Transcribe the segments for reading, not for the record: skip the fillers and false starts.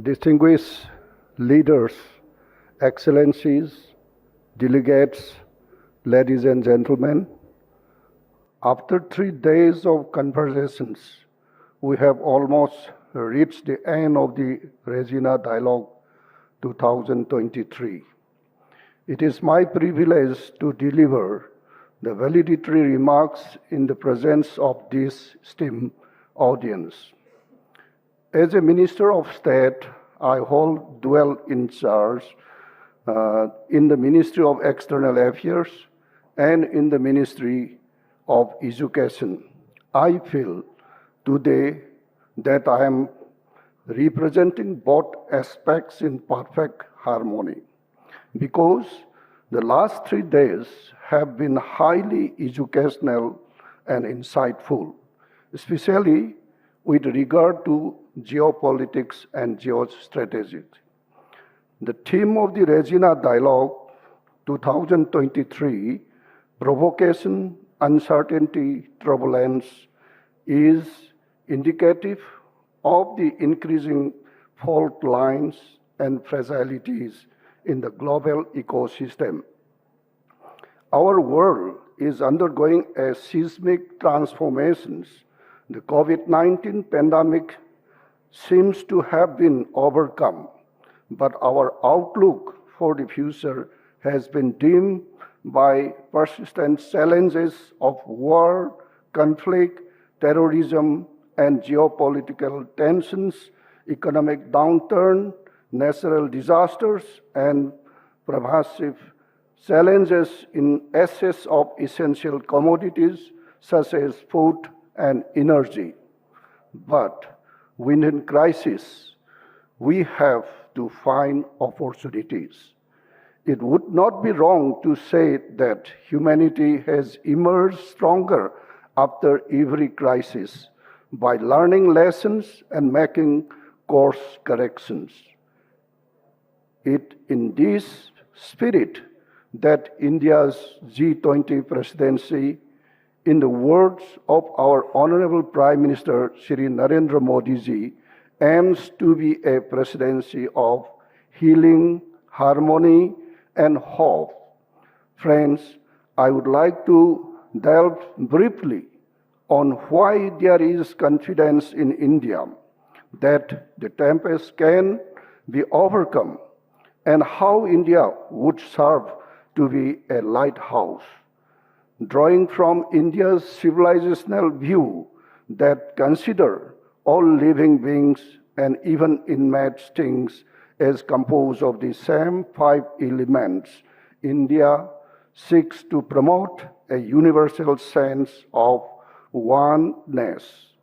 Distinguished leaders, excellencies, delegates, ladies and gentlemen, after 3 days of conversations, we have almost reached the end of the Raisina Dialogue 2023. It is my privilege to deliver the valedictory remarks in the presence of this esteemed audience. As a Minister of State, I hold dual in charge in the Ministry of External Affairs and in the Ministry of Education. I feel today that I am representing both aspects in perfect harmony because the last 3 days have been highly educational and insightful, especially with regard to geopolitics and geostrategy. The theme of the Raisina Dialogue 2023, Provocation, Uncertainty, Turbulence, is indicative of the increasing fault lines and fragilities in the global ecosystem. Our world is undergoing a seismic transformations. The COVID-19 pandemic seems to have been overcome, but our outlook for the future has been dimmed by persistent challenges of war, conflict, terrorism, and geopolitical tensions, economic downturn, natural disasters, and pervasive challenges in access of essential commodities such as food and energy. But within crisis, we have to find opportunities. It would not be wrong to say that humanity has emerged stronger after every crisis by learning lessons and making course corrections. It in this spirit that India's G20 presidency, in the words of our Honorable Prime Minister Shri Narendra Modi ji, aims to be a presidency of healing, harmony, and hope. Friends, I would like to delve briefly on why there is confidence in India that the tempest can be overcome and how India would serve to be a lighthouse. Drawing from India's civilizational view that consider all living beings and even inanimate things as composed of the same 5 elements, India seeks to promote a universal sense of oneness.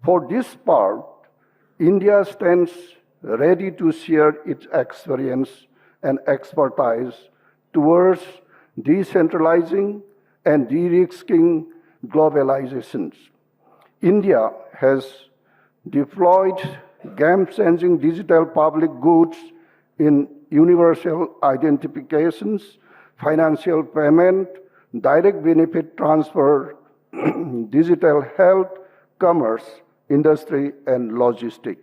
For this part, India stands ready to share its experience and expertise towards decentralizing and de-risking globalizations. India has deployed game-changing digital public goods in universal identifications, financial payment, direct benefit transfer, digital health, commerce, industry, and logistics.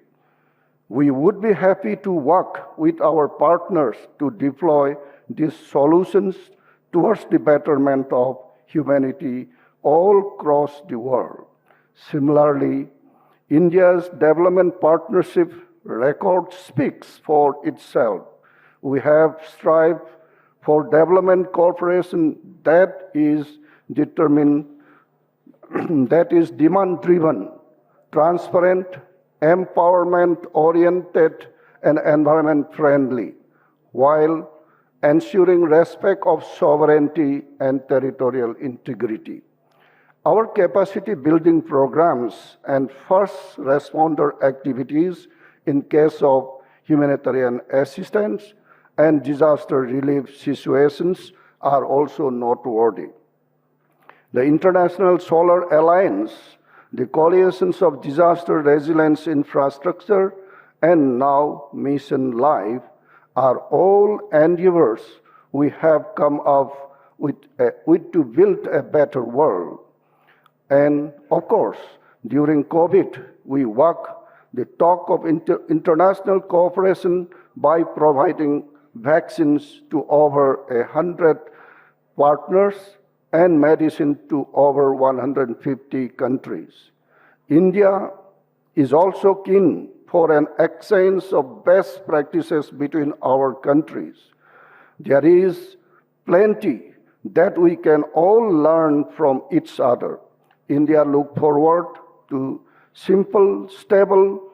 We would be happy to work with our partners to deploy these solutions towards the betterment of humanity all across the world. Similarly, India's development partnership record speaks for itself. We have strived for development cooperation that is determined, that is demand-driven, transparent, empowerment-oriented, and environment-friendly, while ensuring respect of sovereignty and territorial integrity. Our capacity building programs and first responder activities in case of humanitarian assistance and disaster relief situations are also noteworthy. The International Solar Alliance, the coalitions of disaster resilience infrastructure, and now Mission Life are all endeavors we have come up with to build a better world. And of course, during COVID, we work the talk of international cooperation by providing vaccines to over 100 partners and medicine to over 150 countries. India is also keen for an exchange of best practices between our countries. There is plenty that we can all learn from each other. India looks forward to simple, stable,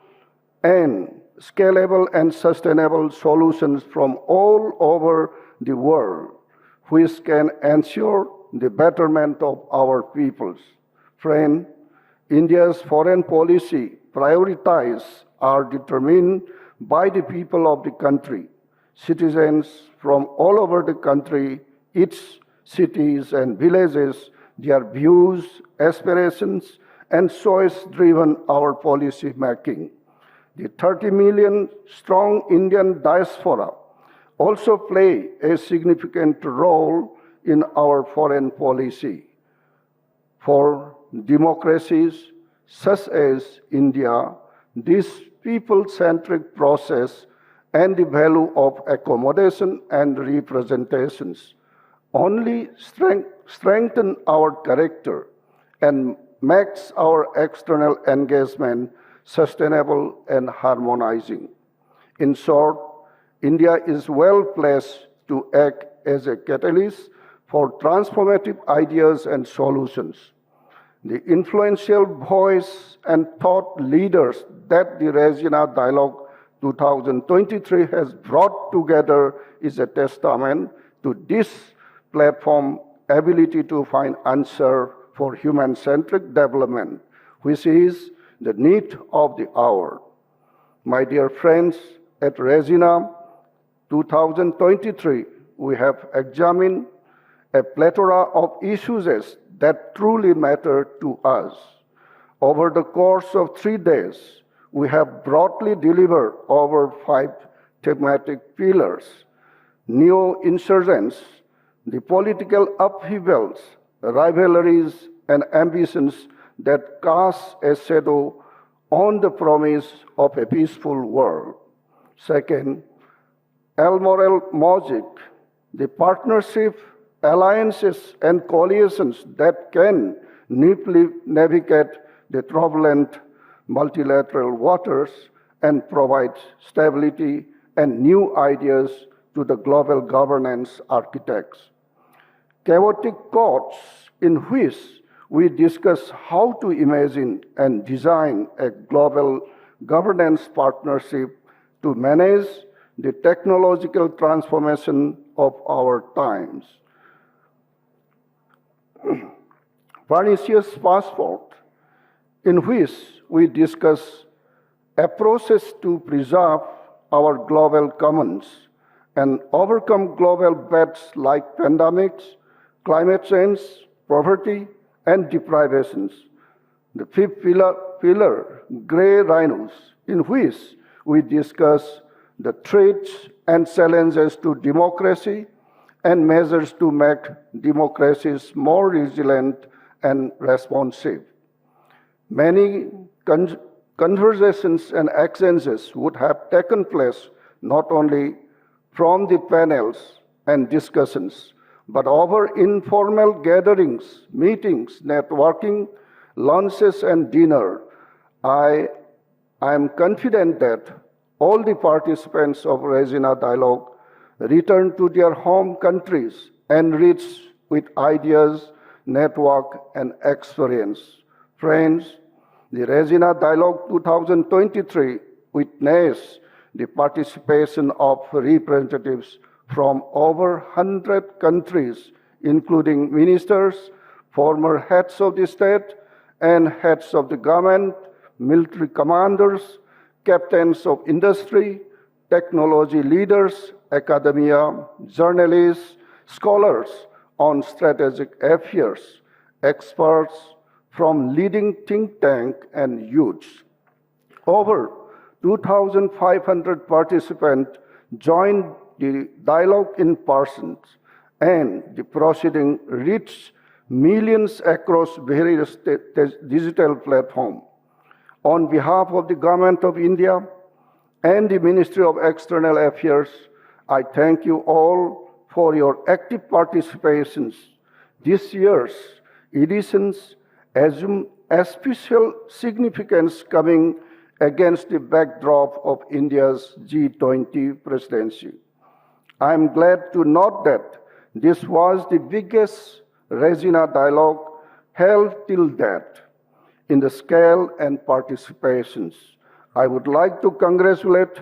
and scalable and sustainable solutions from all over the world, which can ensure the betterment of our peoples. Friend, India's foreign policy priorities are determined by the people of the country. Citizens from all over the country, its cities and villages, their views, aspirations, and choice-driven our policy making. The 30 million strong Indian diaspora also play a significant role in our foreign policy. For democracies such as India, this people-centric process and the value of accommodation and representations only strengthen our character and makes our external engagement sustainable and harmonizing. In short, India is well placed to act as a catalyst for transformative ideas and solutions. The influential voice and thought leaders that the Raisina Dialogue 2023 has brought together is a testament to this platform's ability to find answer for human-centric development, which is the need of the hour. My dear friends, at Raisina 2023, we have examined a plethora of issues that truly matter to us. Over the course of 3 days, we have broadly delivered over 5 thematic pillars: neo-insurgents, the political upheavals, rivalries, and ambitions that cast a shadow on the promise of a peaceful world. Second, Moral Magic, the partnership, alliances, and coalitions that can nimbly navigate the turbulent multilateral waters and provide stability and new ideas to the global governance architects. Chaotic courts in which we discuss how to imagine and design a global governance partnership to manage the technological transformation of our times. Pernicious Passport, in which we discuss approaches to preserve our global commons and overcome global threats like pandemics, climate change, poverty, and deprivations. The fifth pillar, Grey Rhinos, in which we discuss the threats and challenges to democracy and measures to make democracies more resilient and responsive. Many conversations and exchanges would have taken place not only from the panels and discussions, but over informal gatherings, meetings, networking, lunches, and dinner. I am confident that all the participants of Raisina Dialogue return to their home countries enriched with ideas, network, and experience. Friends, the Raisina Dialogue 2023 witnessed the participation of representatives from over 100 countries, including ministers, former heads of the state, and heads of the government, military commanders, captains of industry, technology leaders, academia, journalists, scholars on strategic affairs, experts from leading think tank and youths. Over 2,500 participants joined the dialogue in person, and the proceeding reached millions across various digital platforms. On behalf of the Government of India and the Ministry of External Affairs, I thank you all for your active participations. This year's editions assume a special significance coming against the backdrop of India's G20 presidency. I am glad to note that this was the biggest Raisina Dialogue held till date in the scale and participations. I would like to congratulate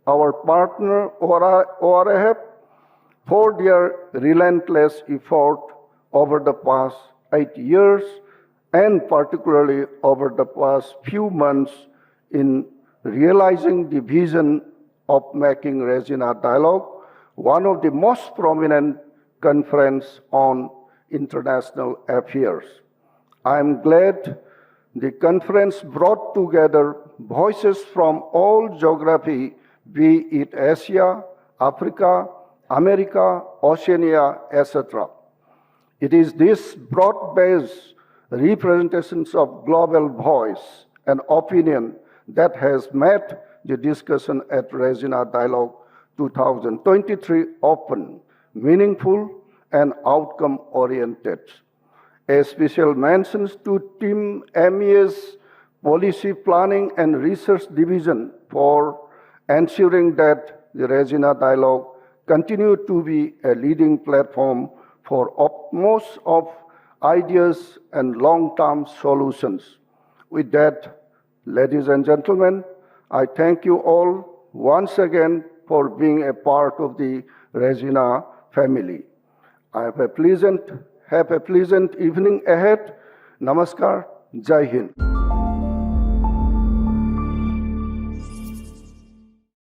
our partner ORAF for their relentless effort over the past 8 years and particularly over the past few months in realizing the vision of making Raisina Dialogue one of the most prominent conference on international affairs. I am glad the conference brought together voices from all geography, be it Asia, Africa, America, Oceania, etc. It is this broad-based representations of global voice and opinion that has made the discussion at Raisina Dialogue 2023 open, meaningful, and outcome-oriented. A special mention to Team MEA's Policy Planning and Research Division for ensuring that the Raisina Dialogue continue to be a leading platform for most of ideas and long-term solutions. With that, ladies and gentlemen, I thank you all once again for being a part of the Raisina family. Have a pleasant evening ahead. Namaskar. Jai Hind.